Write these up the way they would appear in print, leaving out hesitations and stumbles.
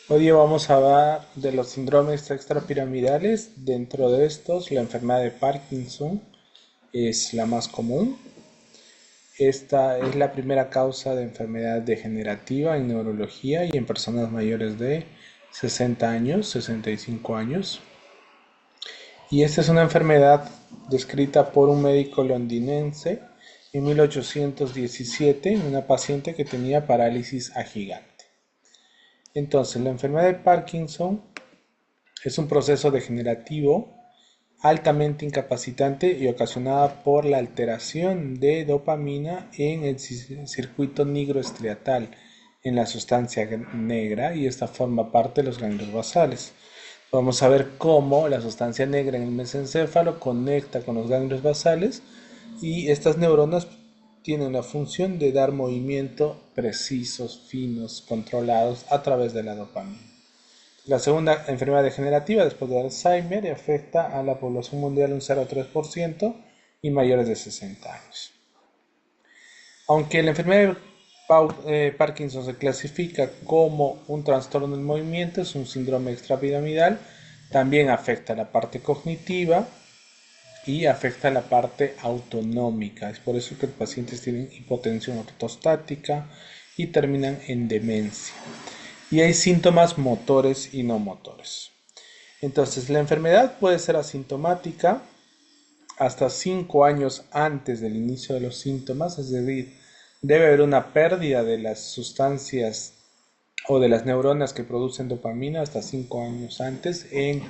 Hoy día vamos a hablar de los síndromes extrapiramidales. Dentro de estos, la enfermedad de Parkinson es la más común. Esta es la primera causa de enfermedad degenerativa en neurología y en personas mayores de 60 años, 65 años. Y esta es una enfermedad descrita por un médico londinense en 1817 en una paciente que tenía parálisis agigante. Entonces, la enfermedad de Parkinson es un proceso degenerativo altamente incapacitante y ocasionada por la alteración de dopamina en el circuito nigroestriatal en la sustancia negra, y esta forma parte de los ganglios basales. Vamos a ver cómo la sustancia negra en el mesencéfalo conecta con los ganglios basales, y estas neuronas tienen la función de dar movimientos precisos, finos, controlados a través de la dopamina. La segunda enfermedad degenerativa después de Alzheimer afecta a la población mundial un 0,3% y mayores de 60 años. Aunque la enfermedad de Parkinson se clasifica como un trastorno del movimiento, es un síndrome extrapiramidal, también afecta la parte cognitiva y afecta la parte autonómica. Es por eso que los pacientes tienen hipotensión ortostática y terminan en demencia. Y hay síntomas motores y no motores. Entonces, la enfermedad puede ser asintomática hasta 5 años antes del inicio de los síntomas, es decir, debe haber una pérdida de las sustancias o de las neuronas que producen dopamina hasta 5 años antes en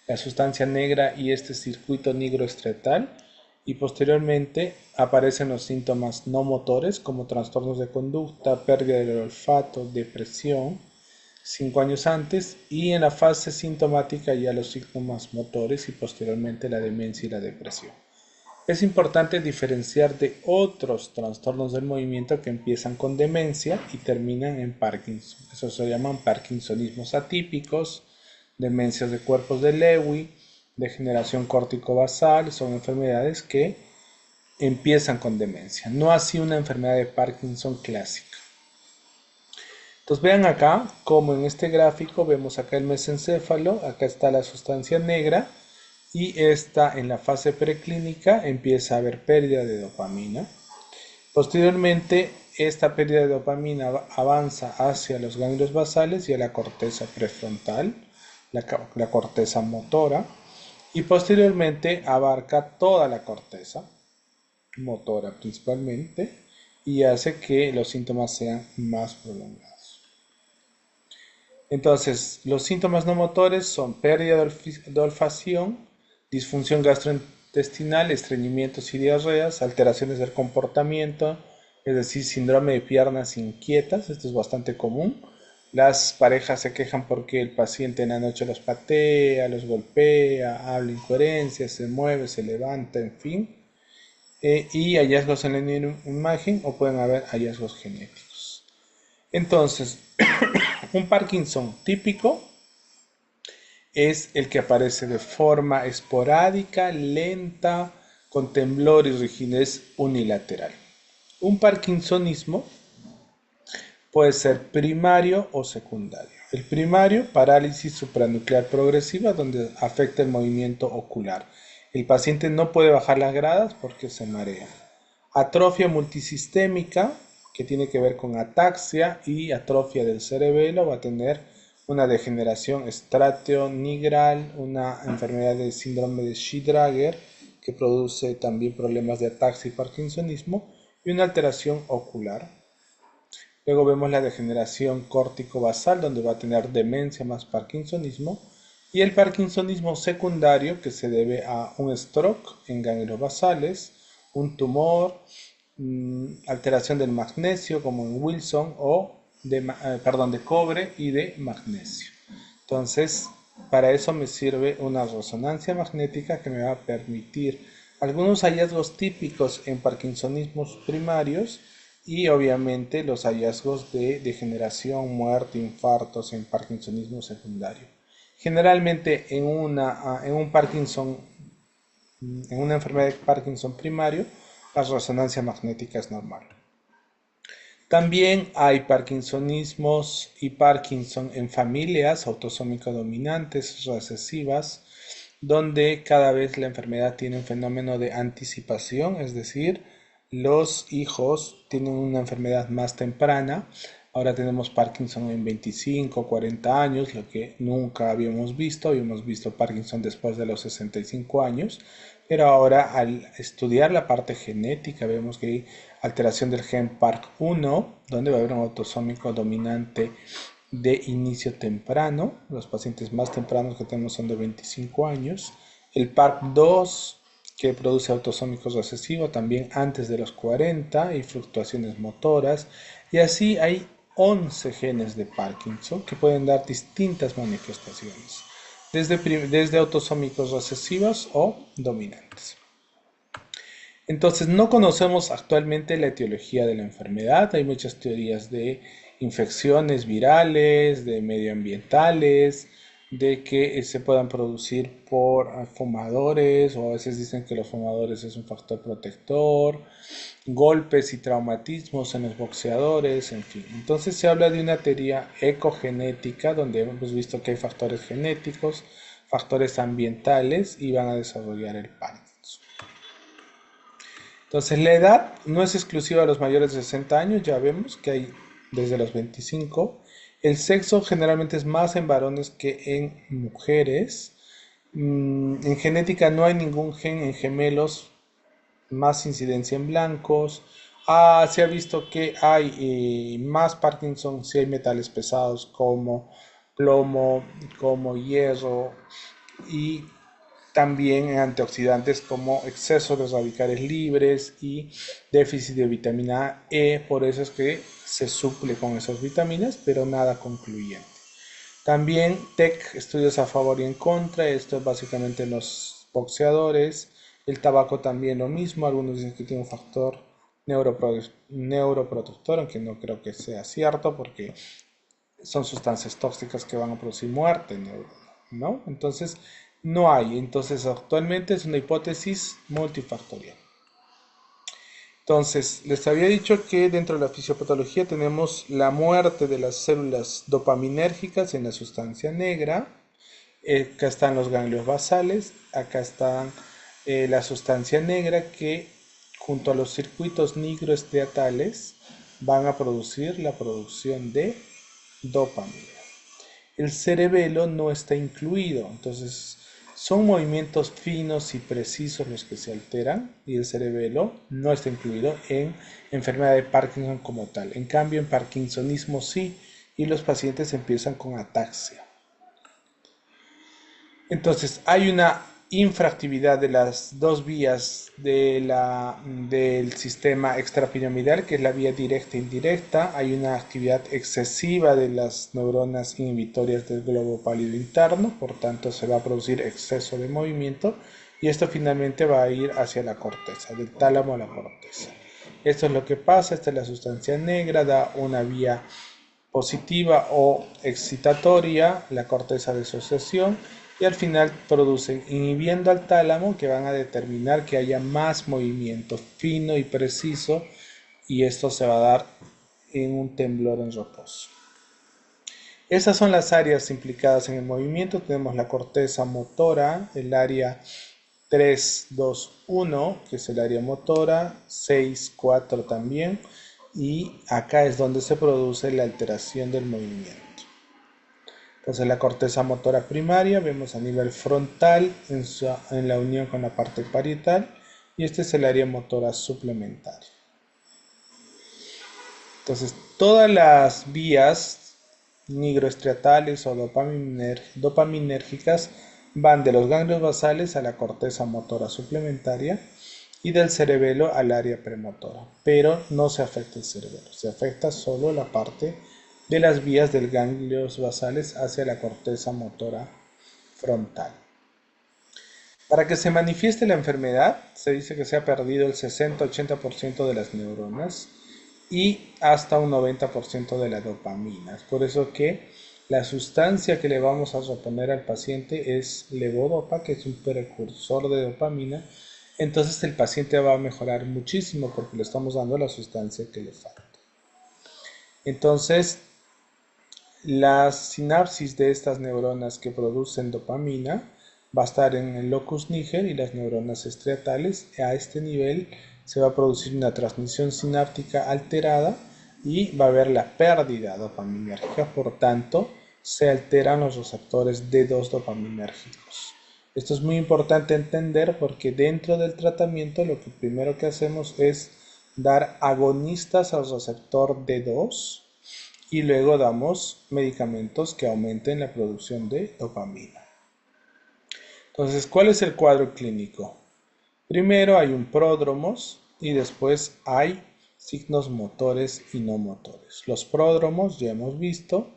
la sustancia negra y este circuito nigroestriatal, y posteriormente aparecen los síntomas no motores como trastornos de conducta, pérdida del olfato, depresión, 5 años antes, y en la fase sintomática ya los síntomas motores y posteriormente la demencia y la depresión. Es importante diferenciar de otros trastornos del movimiento que empiezan con demencia y terminan en Parkinson. Eso se llaman parkinsonismos atípicos, demencias de cuerpos de Lewy, degeneración córtico-basal. Son enfermedades que empiezan con demencia, no así una enfermedad de Parkinson clásica. Entonces vean acá como en este gráfico vemos acá el mesencéfalo, acá está la sustancia negra, y esta en la fase preclínica empieza a haber pérdida de dopamina. Posteriormente, esta pérdida de dopamina avanza hacia los ganglios basales y a la corteza prefrontal, la corteza motora, y posteriormente abarca toda la corteza motora principalmente, y hace que los síntomas sean más prolongados. Entonces, los síntomas no motores son pérdida de olfacción, disfunción gastrointestinal, estreñimientos y diarreas, alteraciones del comportamiento, es decir, síndrome de piernas inquietas. Esto es bastante común. Las parejas se quejan porque el paciente en la noche los patea, los golpea, habla incoherencias, se mueve, se levanta, en fin. Y hallazgos en la imagen, o pueden haber hallazgos genéticos. Entonces, un Parkinson típico es el que aparece de forma esporádica, lenta, con temblor y rigidez unilateral. Un parkinsonismo puede ser primario o secundario. El primario, parálisis supranuclear progresiva, donde afecta el movimiento ocular. El paciente no puede bajar las gradas porque se marea. Atrofia multisistémica, que tiene que ver con ataxia y atrofia del cerebelo, va a tener una degeneración estratio-nigral, una enfermedad de síndrome de Schidrager, que produce también problemas de ataxia y parkinsonismo, y una alteración ocular. Luego vemos la degeneración córtico-basal, donde va a tener demencia más parkinsonismo, y el parkinsonismo secundario, que se debe a un stroke en ganglios basales, un tumor, alteración del magnesio como en Wilson, o de cobre y de magnesio. Entonces, para eso me sirve una resonancia magnética que me va a permitir algunos hallazgos típicos en parkinsonismos primarios, y obviamente los hallazgos de degeneración, muerte, infartos en parkinsonismo secundario. Generalmente en una enfermedad de Parkinson primario, la resonancia magnética es normal. También hay parkinsonismos y Parkinson en familias autosómico dominantes recesivas, donde cada vez la enfermedad tiene un fenómeno de anticipación, es decir, los hijos tienen una enfermedad más temprana. Ahora tenemos Parkinson en 25, 40 años, lo que nunca habíamos visto. Habíamos visto Parkinson después de los 65 años, pero ahora al estudiar la parte genética vemos que hay alteración del gen PARC1, donde va a haber un autosómico dominante de inicio temprano. Los pacientes más tempranos que tenemos son de 25 años. El PARC2, que produce autosómicos recesivos también antes de los 40 y fluctuaciones motoras. Y así hay 11 genes de Parkinson que pueden dar distintas manifestaciones, desde autosómicos recesivos o dominantes. Entonces, no conocemos actualmente la etiología de la enfermedad. Hay muchas teorías de infecciones virales, de medioambientales, de que se puedan producir por fumadores, o a veces dicen que los fumadores es un factor protector, golpes y traumatismos en los boxeadores, en fin. Entonces se habla de una teoría ecogenética, donde hemos visto que hay factores genéticos, factores ambientales y van a desarrollar el Parkinson. Entonces la edad no es exclusiva de los mayores de 60 años, ya vemos que hay desde los 25. El sexo generalmente es más en varones que en mujeres. En genética no hay ningún gen en gemelos, más incidencia en blancos. Se ha visto que hay más Parkinson si hay metales pesados como plomo, como hierro, y también en antioxidantes como exceso de radicales libres y déficit de vitamina E. Por eso es que se suple con esas vitaminas, pero nada concluyente. También TEC, estudios a favor y en contra. Esto es básicamente en los boxeadores. El tabaco también lo mismo. Algunos dicen que tiene un factor neuroprotector, aunque no creo que sea cierto porque son sustancias tóxicas que van a producir muerte, ¿no? Entonces, no hay. Entonces, actualmente es una hipótesis multifactorial. Entonces, les había dicho que dentro de la fisiopatología tenemos la muerte de las células dopaminérgicas en la sustancia negra. Acá están los ganglios basales. Acá está la sustancia negra que junto a los circuitos nigroestriatales van a producir la producción de dopamina. El cerebelo no está incluido, entonces son movimientos finos y precisos los que se alteran y el cerebelo no está incluido en enfermedad de Parkinson como tal. En cambio, en parkinsonismo sí, y los pacientes empiezan con ataxia. Entonces, hay una infractividad de las dos vías del sistema extrapiramidal, que es la vía directa e indirecta. Hay una actividad excesiva de las neuronas inhibitorias del globo pálido interno, por tanto se va a producir exceso de movimiento y esto finalmente va a ir hacia la corteza, del tálamo a la corteza. Esto es lo que pasa. Esta es la sustancia negra, da una vía positiva o excitatoria, la corteza de asociación, y al final producen inhibiendo al tálamo, que van a determinar que haya más movimiento fino y preciso, y esto se va a dar en un temblor en reposo. Esas son las áreas implicadas en el movimiento. Tenemos la corteza motora, el área 3, 2, 1, que es el área motora, 6, 4 también, y acá es donde se produce la alteración del movimiento. Entonces la corteza motora primaria vemos a nivel frontal en la unión con la parte parietal, y este es el área motora suplementaria. Entonces todas las vías nigroestriatales o dopaminérgicas van de los ganglios basales a la corteza motora suplementaria y del cerebelo al área premotora, pero no se afecta el cerebelo, se afecta solo la parte de las vías del ganglios basales hacia la corteza motora frontal. Para que se manifieste la enfermedad, se dice que se ha perdido el 60-80% de las neuronas y hasta un 90% de la dopamina. Es por eso que la sustancia que le vamos a reponer al paciente es levodopa, que es un precursor de dopamina. Entonces el paciente va a mejorar muchísimo porque le estamos dando la sustancia que le falta. Entonces, la sinapsis de estas neuronas que producen dopamina va a estar en el locus níger y las neuronas estriatales. A este nivel se va a producir una transmisión sináptica alterada y va a haber la pérdida dopaminérgica. Por tanto, se alteran los receptores D2 dopaminérgicos. Esto es muy importante entender porque dentro del tratamiento lo que primero que hacemos es dar agonistas al receptor D2 y luego damos medicamentos que aumenten la producción de dopamina. Entonces, ¿cuál es el cuadro clínico? Primero hay un pródromos y después hay signos motores y no motores. Los pródromos ya hemos visto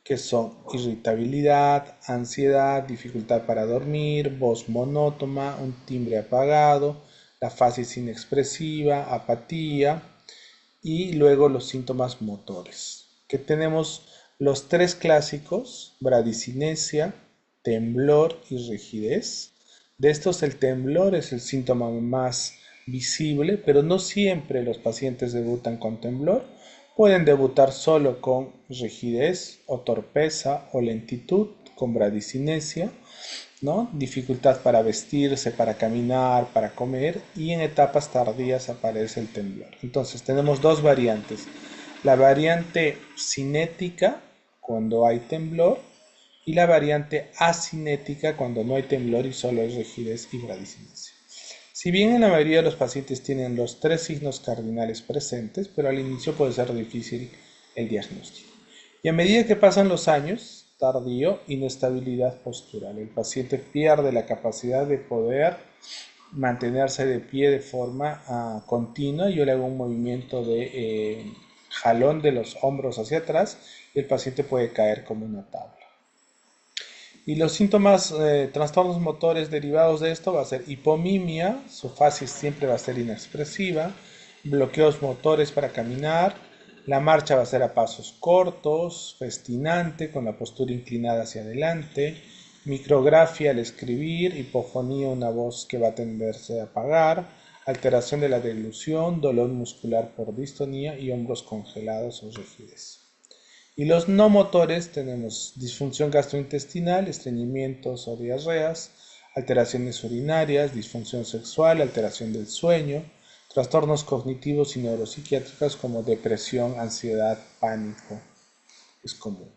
que son irritabilidad, ansiedad, dificultad para dormir, voz monótona, un timbre apagado, la facies inexpresiva, apatía y luego los síntomas motores, que tenemos los tres clásicos: bradicinesia, temblor y rigidez. De estos el temblor es el síntoma más visible, pero no siempre los pacientes debutan con temblor. Pueden debutar solo con rigidez o torpeza o lentitud, con bradicinesia, ¿no? Dificultad para vestirse, para caminar, para comer, y en etapas tardías aparece el temblor. Entonces tenemos dos variantes: la variante cinética cuando hay temblor y la variante asinética cuando no hay temblor y solo hay rigidez y bradicinesia. Si bien en la mayoría de los pacientes tienen los tres signos cardinales presentes, pero al inicio puede ser difícil el diagnóstico. Y a medida que pasan los años, tardío, inestabilidad postural. El paciente pierde la capacidad de poder mantenerse de pie de forma continua. Yo le hago un movimiento de jalón de los hombros hacia atrás y el paciente puede caer como una tabla. Y los síntomas, trastornos motores derivados de esto va a ser hipomimia, su facies siempre va a ser inexpresiva, bloqueos motores para caminar, la marcha va a ser a pasos cortos, festinante, con la postura inclinada hacia adelante, micrografia al escribir, hipofonía, una voz que va a tenderse a apagar, alteración de la deglución, dolor muscular por distonía y hombros congelados o rigidez. Y los no motores tenemos disfunción gastrointestinal, estreñimientos o diarreas, alteraciones urinarias, disfunción sexual, alteración del sueño, trastornos cognitivos y neuropsiquiátricos como depresión, ansiedad, pánico. Es común.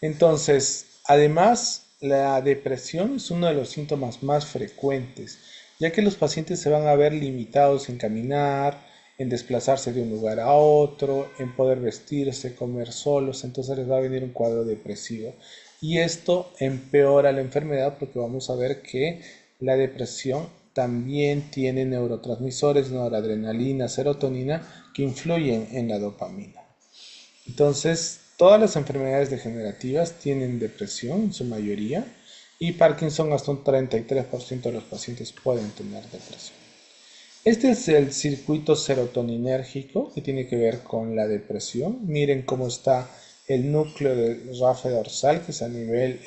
Entonces, además, la depresión es uno de los síntomas más frecuentes, ya que los pacientes se van a ver limitados en caminar, en desplazarse de un lugar a otro, en poder vestirse, comer solos. Entonces les va a venir un cuadro depresivo. Y esto empeora la enfermedad porque vamos a ver que la depresión también tiene neurotransmisores, noradrenalina, serotonina, que influyen en la dopamina. Entonces, todas las enfermedades degenerativas tienen depresión en su mayoría, y Parkinson hasta un 33% de los pacientes pueden tener depresión. Este es el circuito serotoninérgico que tiene que ver con la depresión. Miren cómo está el núcleo del rafe dorsal, que es a nivel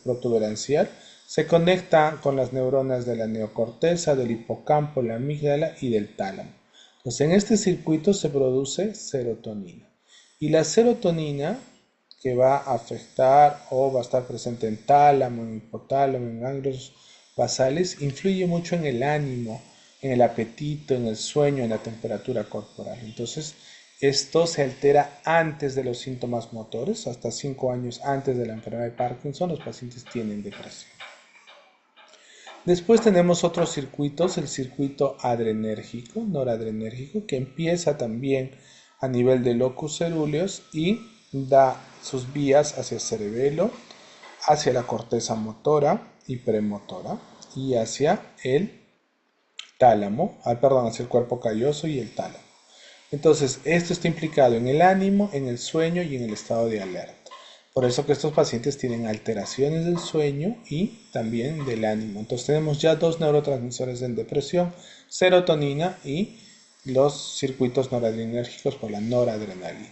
protuberancial. Se conecta con las neuronas de la neocorteza, del hipocampo, la amígdala y del tálamo. Entonces, en este circuito se produce serotonina. Y la serotonina, que va a afectar o va a estar presente en tálamo, en hipotálamo, en ganglios basales, influye mucho en el ánimo, en el apetito, en el sueño, en la temperatura corporal. Entonces, esto se altera antes de los síntomas motores. Hasta 5 años antes de la enfermedad de Parkinson, los pacientes tienen depresión. Después tenemos otros circuitos: el circuito adrenérgico, noradrenérgico, que empieza también a nivel de locus cerúleos y da sus vías hacia el cerebelo, hacia la corteza motora y premotora y hacia el tálamo, hacia el cuerpo calloso y el tálamo. Entonces, esto está implicado en el ánimo, en el sueño y en el estado de alerta. Por eso que estos pacientes tienen alteraciones del sueño y también del ánimo. Entonces tenemos ya dos neurotransmisores en depresión: serotonina y los circuitos noradrenérgicos por la noradrenalina.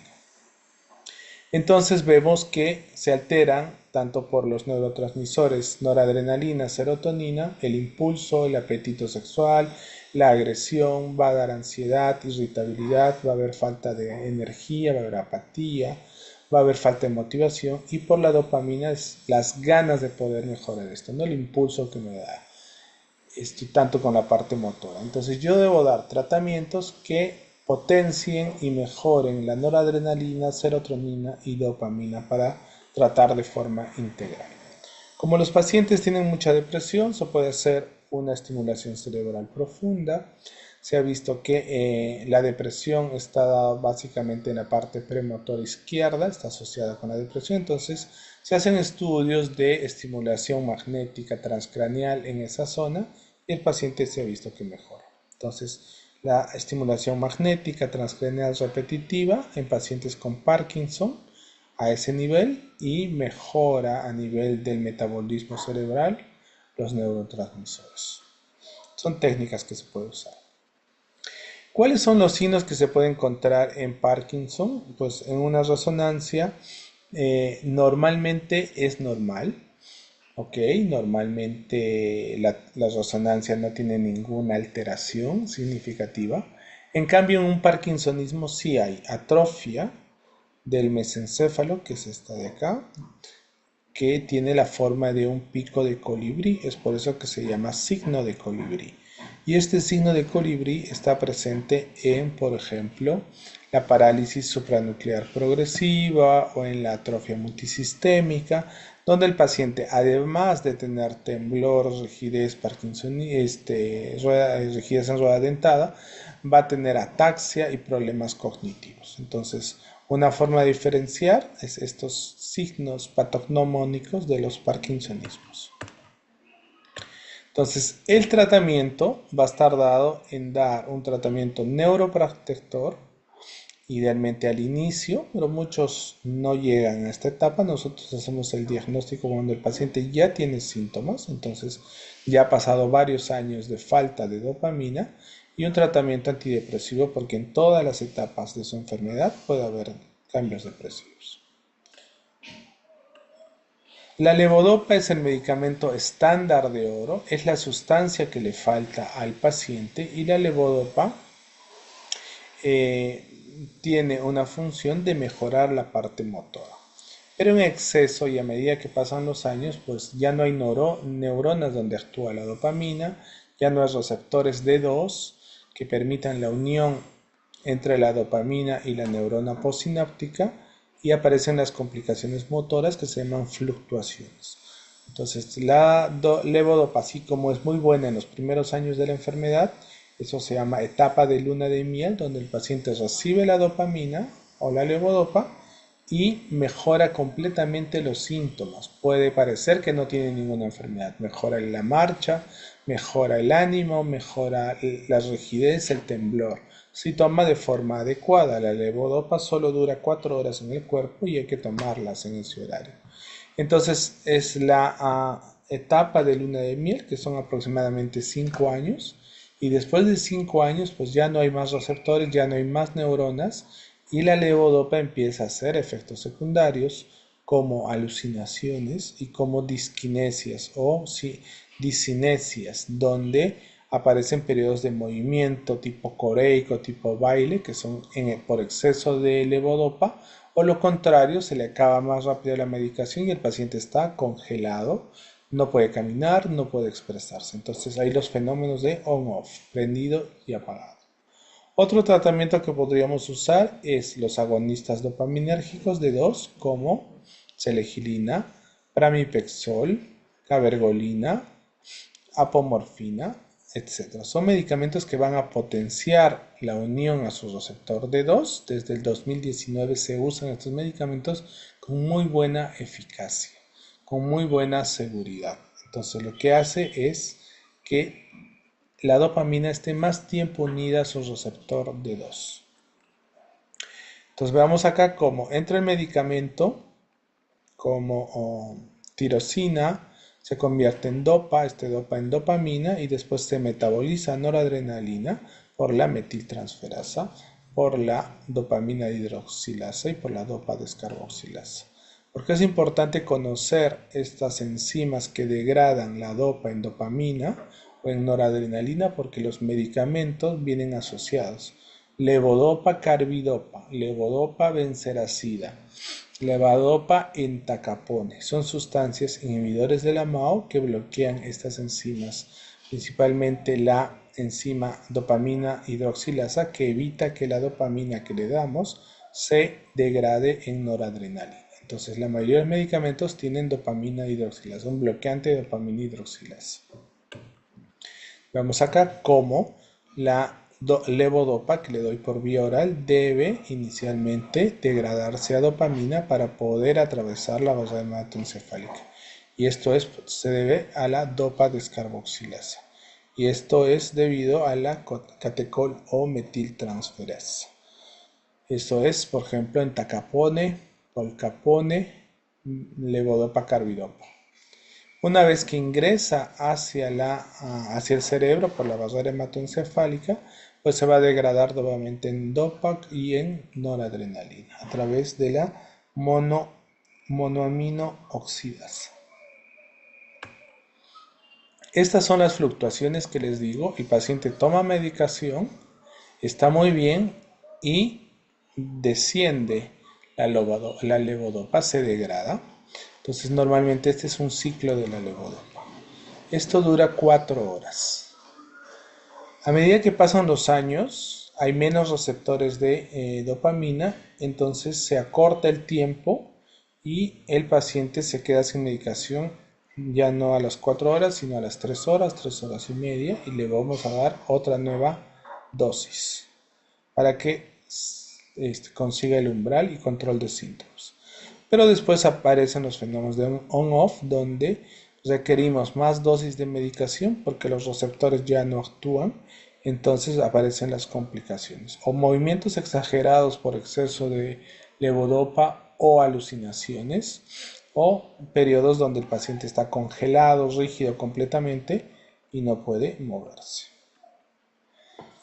Entonces vemos que se alteran tanto por los neurotransmisores noradrenalina, serotonina, el impulso, el apetito sexual, la agresión, va a dar ansiedad, irritabilidad, va a haber falta de energía, va a haber apatía, va a haber falta de motivación, y por la dopamina es las ganas de poder mejorar esto, no el impulso que me da tanto con la parte motora. Entonces yo debo dar tratamientos que potencien y mejoren la noradrenalina, serotonina y dopamina para tratar de forma integral. Como los pacientes tienen mucha depresión, se puede hacer una estimulación cerebral profunda. Se ha visto que la depresión está dada básicamente en la parte premotora izquierda, está asociada con la depresión, entonces se hacen estudios de estimulación magnética transcraneal en esa zona y el paciente se ha visto que mejora. Entonces, la estimulación magnética transcraneal repetitiva en pacientes con Parkinson a ese nivel y mejora a nivel del metabolismo cerebral los neurotransmisores. Son técnicas que se pueden usar. ¿Cuáles son los signos que se pueden encontrar en Parkinson? Pues en una resonancia normalmente es normal. Ok, normalmente la resonancia no tiene ninguna alteración significativa. En cambio, en un parkinsonismo sí hay atrofia del mesencéfalo, que es esta de acá, que tiene la forma de un pico de colibrí, es por eso que se llama signo de colibrí. Y este signo de colibrí está presente en, por ejemplo, la parálisis supranuclear progresiva o en la atrofia multisistémica, donde el paciente, además de tener temblor, rigidez, rigidez en rueda dentada, va a tener ataxia y problemas cognitivos. Entonces, una forma de diferenciar es estos signos patognomónicos de los parkinsonismos. Entonces, el tratamiento va a estar dado en dar un tratamiento neuroprotector, idealmente al inicio, pero muchos no llegan a esta etapa. Nosotros hacemos el diagnóstico cuando el paciente ya tiene síntomas, entonces ya ha pasado varios años de falta de dopamina, y un tratamiento antidepresivo porque en todas las etapas de su enfermedad puede haber cambios depresivos. La levodopa es el medicamento estándar de oro, es la sustancia que le falta al paciente, y la levodopa tiene una función de mejorar la parte motora. Pero en exceso y a medida que pasan los años, pues ya no hay neuronas donde actúa la dopamina, ya no hay receptores D2 que permitan la unión entre la dopamina y la neurona postsináptica, y aparecen las complicaciones motoras que se llaman fluctuaciones. Entonces, la levodopa, así como es muy buena en los primeros años de la enfermedad, eso se llama etapa de luna de miel, donde el paciente recibe la dopamina o la levodopa y mejora completamente los síntomas. Puede parecer que no tiene ninguna enfermedad. Mejora la marcha, mejora el ánimo, mejora la rigidez, el temblor. Si toma de forma adecuada, la levodopa solo dura 4 horas en el cuerpo y hay que tomarlas en ese horario. Entonces es la etapa de luna de miel, que son aproximadamente 5 años, y después de 5 años pues ya no hay más receptores, ya no hay más neuronas, y la levodopa empieza a hacer efectos secundarios como alucinaciones y como disquinesias o discinesias, donde aparecen periodos de movimiento tipo coreico, tipo baile, que son por exceso de levodopa, o lo contrario, se le acaba más rápido la medicación y el paciente está congelado, no puede caminar, no puede expresarse. Entonces hay los fenómenos de on-off, prendido y apagado. Otro tratamiento que podríamos usar es los agonistas dopaminérgicos de 2, como selegilina, pramipexol, cabergolina, apomorfina, etc. Son medicamentos que van a potenciar la unión a su receptor D2. Desde el 2019 se usan estos medicamentos con muy buena eficacia, con muy buena seguridad. Entonces lo que hace es que la dopamina esté más tiempo unida a su receptor D2. Entonces veamos acá cómo entra el medicamento como tirosina, se convierte en dopa, dopa en dopamina, y después se metaboliza noradrenalina por la metiltransferasa, por la dopamina hidroxilasa y por la dopa descarboxilasa. Porque es importante conocer estas enzimas que degradan la dopa en dopamina o en noradrenalina porque los medicamentos vienen asociados. Levodopa, carbidopa, levodopa, benseracida, levodopa, entacapone. Son sustancias inhibidores de la MAO que bloquean estas enzimas, principalmente la enzima dopamina hidroxilasa, que evita que la dopamina que le damos se degrade en noradrenalina. Entonces, la mayoría de los medicamentos tienen dopamina hidroxilasa, un bloqueante de dopamina hidroxilasa. Vemos acá cómo la levodopa que le doy por vía oral debe inicialmente degradarse a dopamina para poder atravesar la barrera hematoencefálica. Y esto se debe a la dopa descarboxilasa. Y esto es debido a la catecol o metiltransferasa. Esto es, por ejemplo, entacapone, polcapone, levodopa, carbidopa. Una vez que ingresa hacia el cerebro por la barrera hematoencefálica, pues se va a degradar nuevamente en DOPA y en noradrenalina a través de la monoamino oxidasa. Estas son las fluctuaciones que les digo. El paciente toma medicación, está muy bien y desciende la levodopa, se degrada. Entonces normalmente este es un ciclo de la levodopa. Esto dura 4 horas. A medida que pasan los años, hay menos receptores de dopamina, entonces se acorta el tiempo y el paciente se queda sin medicación ya no a las 4 horas, sino a las 3 horas, 3 horas y media, y le vamos a dar otra nueva dosis para que consiga el umbral y control de síntomas. Pero después aparecen los fenómenos de on-off, donde requerimos más dosis de medicación porque los receptores ya no actúan, entonces aparecen las complicaciones o movimientos exagerados por exceso de levodopa o alucinaciones, o periodos donde el paciente está congelado, rígido completamente y no puede moverse.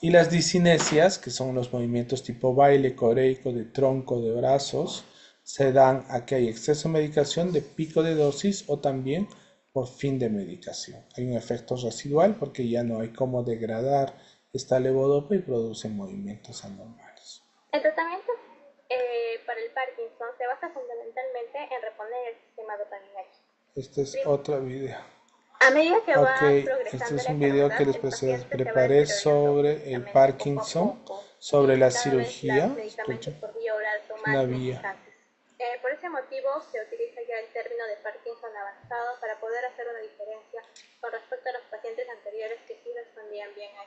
Y las discinesias, que son los movimientos tipo baile, coreico, de tronco, de brazos, se dan a que hay exceso de medicación, de pico de dosis o también por fin de medicación. Hay un efecto residual porque ya no hay cómo degradar esta levodopa y produce movimientos anormales. El tratamiento para el Parkinson se basa fundamentalmente en reponer el sistema dopaminérgico. Este es otro video. A medida que va Este es un video que les preparé sobre el Parkinson, sobre la cirugía. Una vía. Por ese motivo se utiliza ya el término de Parkinson avanzado para poder hacer una diferencia con respecto a los pacientes anteriores que sí respondían bien a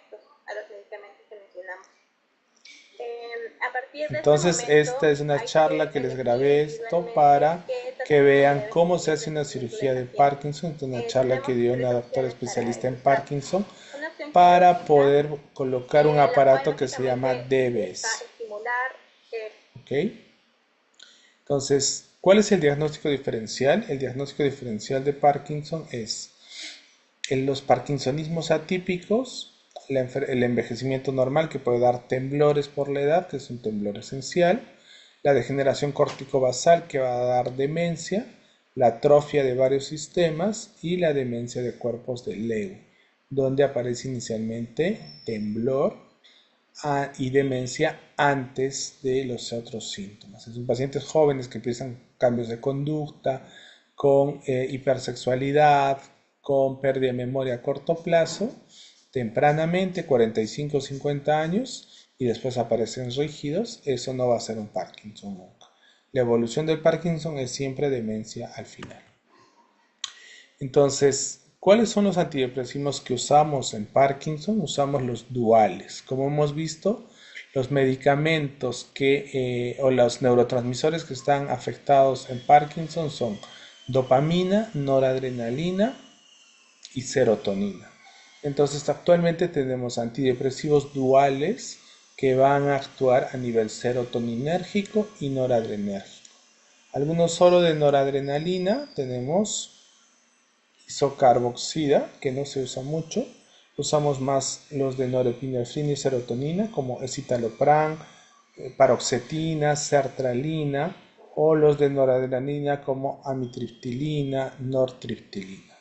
los medicamentos que mencionamos. Entonces esta es una charla que les grabé esto para que vean cómo se hace una cirugía de Parkinson. Es una charla que dio una doctora especialista en Parkinson para poder colocar un aparato que se llama DBS. ¿Okay? Entonces, ¿cuál es el diagnóstico diferencial? El diagnóstico diferencial de Parkinson es en los parkinsonismos atípicos, el envejecimiento normal que puede dar temblores por la edad, que es un temblor esencial, la degeneración córtico-basal que va a dar demencia, la atrofia de varios sistemas y la demencia de cuerpos de Lewy, donde aparece inicialmente temblor y demencia antes de los otros síntomas. Son pacientes jóvenes que empiezan cambios de conducta, con hipersexualidad, con pérdida de memoria a corto plazo, tempranamente, 45 o 50 años, y después aparecen rígidos. Eso no va a ser un Parkinson nunca. La evolución del Parkinson es siempre demencia al final. Entonces, ¿cuáles son los antidepresivos que usamos en Parkinson? Usamos los duales. Como hemos visto, los medicamentos o los neurotransmisores que están afectados en Parkinson son dopamina, noradrenalina y serotonina. Entonces, actualmente tenemos antidepresivos duales que van a actuar a nivel serotoninérgico y noradrenérgico. Algunos solo de noradrenalina tenemos isocarboxida, que no se usa mucho. Usamos más los de norepinefrina y serotonina, como escitalopram, paroxetina, sertralina, o los de noradrenalina como amitriptilina, nortriptilina.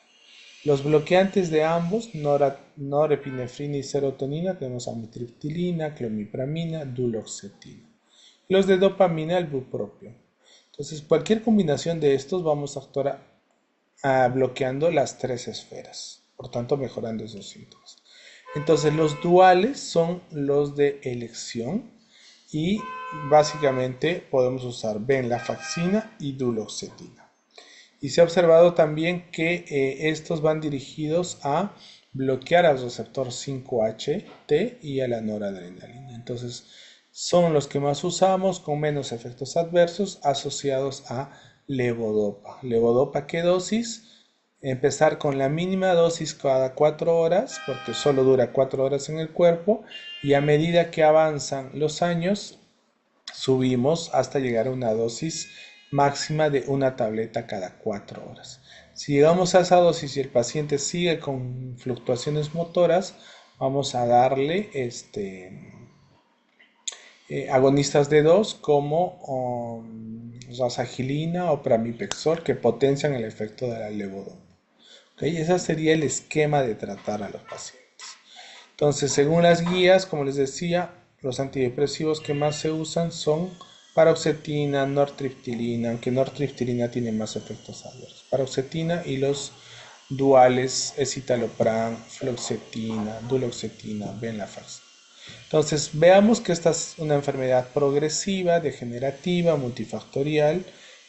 Los bloqueantes de ambos, norepinefrina y serotonina, tenemos amitriptilina, clomipramina, duloxetina. Los de dopamina, el bupropión. Entonces, cualquier combinación de estos vamos a actuar bloqueando las tres esferas, por tanto mejorando esos síntomas. Entonces, los duales son los de elección y básicamente podemos usar venlafaxina y duloxetina. Y se ha observado también que estos van dirigidos a bloquear al receptor 5-HT y a la noradrenalina. Entonces, son los que más usamos con menos efectos adversos asociados a levodopa. Levodopa, ¿qué dosis? Empezar con la mínima dosis cada 4 horas, porque solo dura 4 horas en el cuerpo, y a medida que avanzan los años, subimos hasta llegar a una dosis máxima de una tableta cada 4 horas. Si llegamos a esa dosis y el paciente sigue con fluctuaciones motoras, vamos a darle agonistas de 2 como rasagilina o pramipexol que potencian el efecto de la levodopa. ¿Okay? Ese sería el esquema de tratar a los pacientes. Entonces, según las guías, como les decía, los antidepresivos que más se usan son paroxetina, nortriptilina, aunque nortriptilina tiene más efectos adversos. Paroxetina y los duales escitalopram, fluoxetina, duloxetina, venlafaxina. Entonces, veamos que esta es una enfermedad progresiva, degenerativa, multifactorial,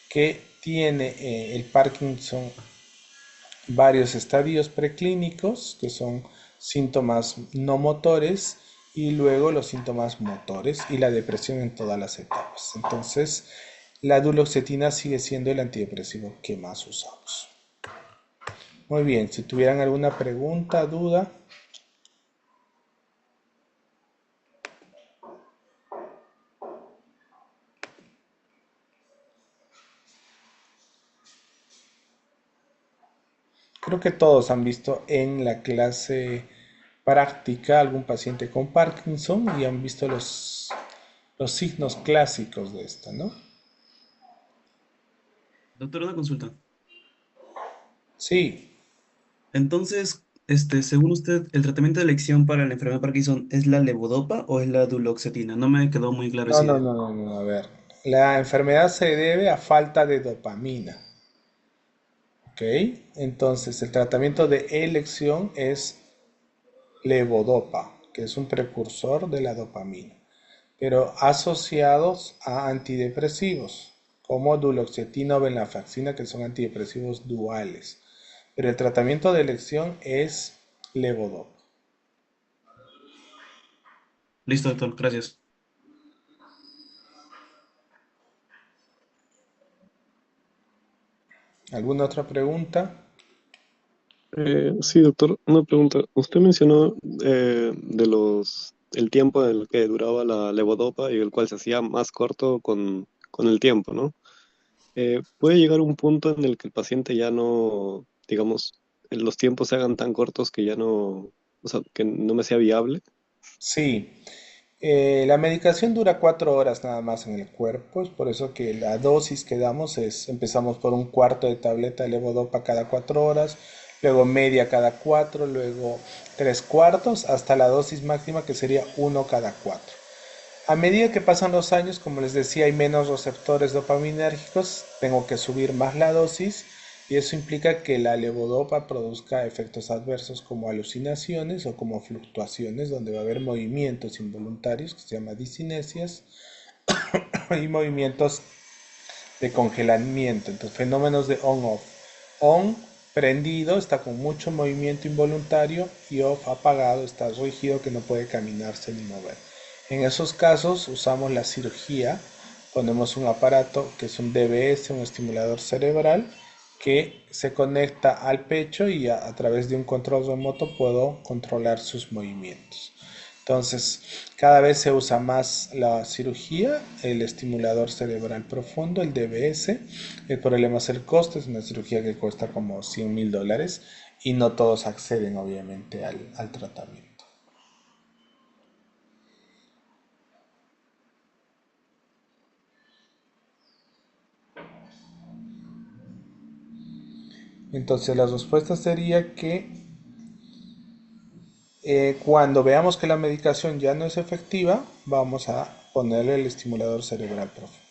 que tiene el Parkinson varios estadios preclínicos, que son síntomas no motores, y luego los síntomas motores y la depresión en todas las etapas. Entonces, la duloxetina sigue siendo el antidepresivo que más usamos. Muy bien, si tuvieran alguna pregunta, duda. Creo que todos han visto en la clase práctica algún paciente con Parkinson y han visto los signos clásicos de esto, ¿no? Doctor, una consulta. Sí, Entonces, según usted, ¿el tratamiento de elección para la enfermedad de Parkinson es la levodopa o es la duloxetina? No me quedó muy claro no, esa no, idea. no, no, no, a ver. La enfermedad se debe a falta de dopamina, ¿ok? Entonces, el tratamiento de elección es levodopa, que es un precursor de la dopamina, pero asociados a antidepresivos, como duloxetina o venlafaxina, que son antidepresivos duales. Pero el tratamiento de elección es levodopa. Listo, doctor, gracias. ¿Alguna otra pregunta? Sí, doctor, una pregunta. Usted mencionó el tiempo en el que duraba la levodopa y el cual se hacía más corto con el tiempo, ¿no? ¿Puede llegar un punto en el que el paciente ya no, digamos, los tiempos se hagan tan cortos que ya no, o sea, que no me sea viable? Sí, la medicación dura 4 horas nada más en el cuerpo, es por eso que la dosis que damos es, empezamos por un cuarto de tableta de levodopa cada 4 horas, luego media cada 4, luego 3 cuartos, hasta la dosis máxima que sería uno cada 4. A medida que pasan los años, como les decía, hay menos receptores dopaminérgicos, tengo que subir más la dosis y eso implica que la levodopa produzca efectos adversos como alucinaciones o como fluctuaciones donde va a haber movimientos involuntarios que se llama disinesias y movimientos de congelamiento, entonces fenómenos de on-off. On prendido está con mucho movimiento involuntario y off apagado está rígido que no puede caminarse ni mover. En esos casos usamos la cirugía, ponemos un aparato que es un DBS, un estimulador cerebral, que se conecta al pecho y a través de un control remoto puedo controlar sus movimientos. Entonces, cada vez se usa más la cirugía, el estimulador cerebral profundo, el DBS. El problema es el costo, es una cirugía que cuesta como $100,000 y no todos acceden obviamente al tratamiento. Entonces la respuesta sería que cuando veamos que la medicación ya no es efectiva, vamos a ponerle el estimulador cerebral profundo.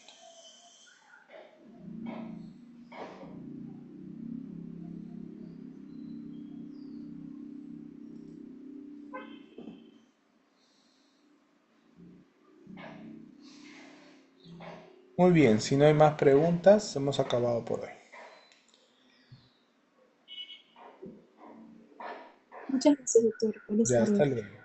Muy bien, si no hay más preguntas, hemos acabado por hoy. Muchas gracias, doctor. Buenas Ya, hasta tardes. luego.